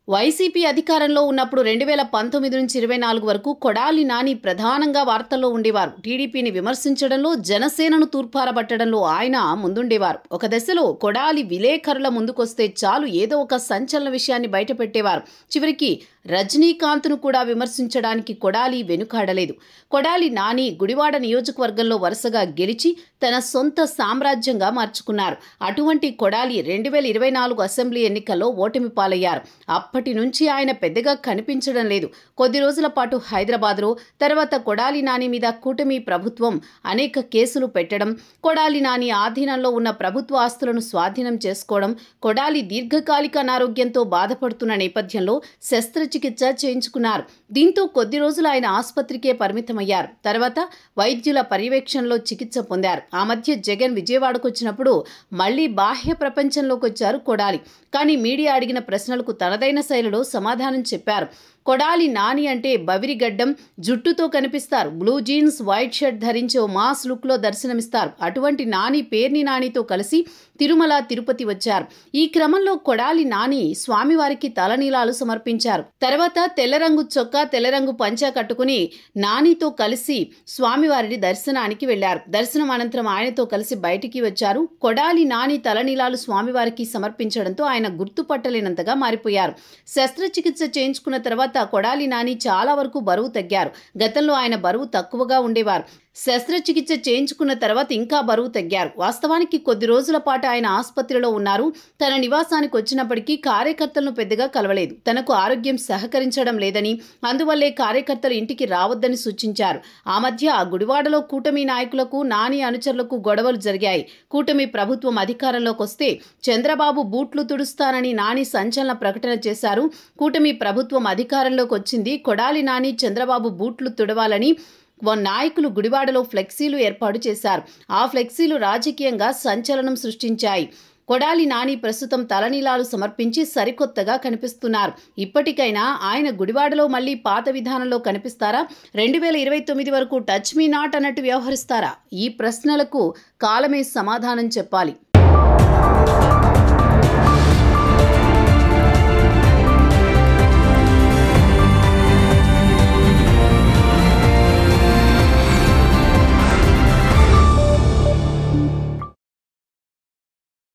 YCP అధికారంలో ఉన్నప్పుడు 2019 నుంచి 24 వరకు కొడాలి నాని ప్రధానంగా వార్తల్లో ఉండేవారు. టీడీపీని విమర్శించడంలో, జనసేనను తూర్పారబట్టడంలో ఆయన ముందుండేవారు. ఒక దశలో కొడాలి విలేకరుల ముందుకొస్తే చాలు ఏదో ఒక సంచలన విషయాన్ని బయటపెట్టేవారు. చివరికి రజనీకాంత్ను కూడా విమర్శించడానికి కొడాలి వెనుకాడలేదు. కొడాలి నాని గుడివాడ నియోజకవర్గంలో వరుసగా గెలిచి తన సొంత సామ్రాజ్యంగా మార్చుకున్నారు. అటువంటి కొడాలి 2024 అసెంబ్లీ ఎన్నికల్లో ఓటమి పాలయ్యారు. అప్పటి నుంచి ఆయన పెద్దగా కనిపించడం లేదు. కొద్ది రోజుల పాటు హైదరాబాద్లో, తర్వాత కొడాలి నాని మీద కూటమి ప్రభుత్వం అనేక కేసులు పెట్టడం, కొడాలి నాని ఆధీనంలో ఉన్న ప్రభుత్వ ఆస్తులను స్వాధీనం చేసుకోవడం, కొడాలి దీర్ఘకాలిక అనారోగ్యంతో బాధపడుతున్న నేపథ్యంలో శస్త్రచికిత్స చేయించుకున్నారు. దీంతో కొద్ది రోజులు ఆయన ఆసుపత్రికే పరిమితమయ్యారు. తర్వాత వైద్యుల పర్యవేక్షణలో చికిత్స పొందారు. ఆ మధ్య జగన్ విజయవాడకు వచ్చినప్పుడు మళ్లీ బాహ్య ప్రపంచంలోకి వచ్చారు కొడాలి. కానీ మీడియా అడిగిన ప్రశ్నలకు తనదైన శైలిలో సమాధానం చెప్పారు. కొడాలి నాని అంటే బవిరిగడ్డం, జుట్టుతో కనిపిస్తారు. బ్లూ జీన్స్, వైట్ షర్ట్ ధరించి ఓ మాస్ లుక్లో దర్శనమిస్తారు. అటువంటి నాని పేర్ని నానితో కలిసి తిరుమల, తిరుపతి వచ్చారు. ఈ క్రమంలో కొడాలి నాని స్వామివారికి తలనీలాలు సమర్పించారు. తర్వాత తెల్లరంగు చొక్కా, తెల్లరంగు పంచా కట్టుకుని నానితో కలిసి స్వామివారిని దర్శనానికి వెళ్లారు. దర్శనం అనంతరం ఆయనతో కలిసి బయటికి వచ్చారు. కొడాలి నాని తలనీలాలు స్వామివారికి సమర్పించడంతో ఆయన గుర్తుపట్టలేనంతగా మారిపోయారు. శస్త్రచికిత్స చేయించుకున్న తర్వాత కొడాలి నాని చాలా వరకు బరువు తగ్గారు. గతంలో ఆయన బరువు తక్కువగా ఉండేవారు. శస్త్రచికిత్స చేయించుకున్న తర్వాత ఇంకా బరువు తగ్గారు. వాస్తవానికి కొద్ది రోజుల పాటు ఆయన ఆసుపత్రిలో ఉన్నారు. తన నివాసానికి వచ్చినప్పటికీ కార్యకర్తలను పెద్దగా కలవలేదు. తనకు ఆరోగ్యం సహకరించడం లేదని, అందువల్లే కార్యకర్తలు ఇంటికి రావద్దని సూచించారు. ఆ మధ్య గుడివాడలో కూటమి నాయకులకు, నాని అనుచరులకు గొడవలు జరిగాయి. కూటమి ప్రభుత్వం అధికారంలోకి వస్తే చంద్రబాబు బూట్లు తుడుస్తానని నాని సంచలన ప్రకటన చేశారు. కూటమి ప్రభుత్వం అధికారంలోకి వచ్చింది, కొడాలి నాని చంద్రబాబు బూట్లు తుడవాలని నాయకులు గుడివాడలో ఫ్లెక్సీలు ఏర్పాటు చేశారు. ఆ ఫ్లెక్సీలు రాజకీయంగా సంచలనం సృష్టించాయి. కొడాలి నాని ప్రస్తుతం తలనీలాలు సమర్పించి సరికొత్తగా కనిపిస్తున్నారు. ఇప్పటికైనా ఆయన గుడివాడలో మళ్లీ పాత విధానంలో కనిపిస్తారా? 2029 వరకు టచ్ మీ నాట్ అన్నట్టు వ్యవహరిస్తారా? ఈ ప్రశ్నలకు కాలమే సమాధానం చెప్పాలి.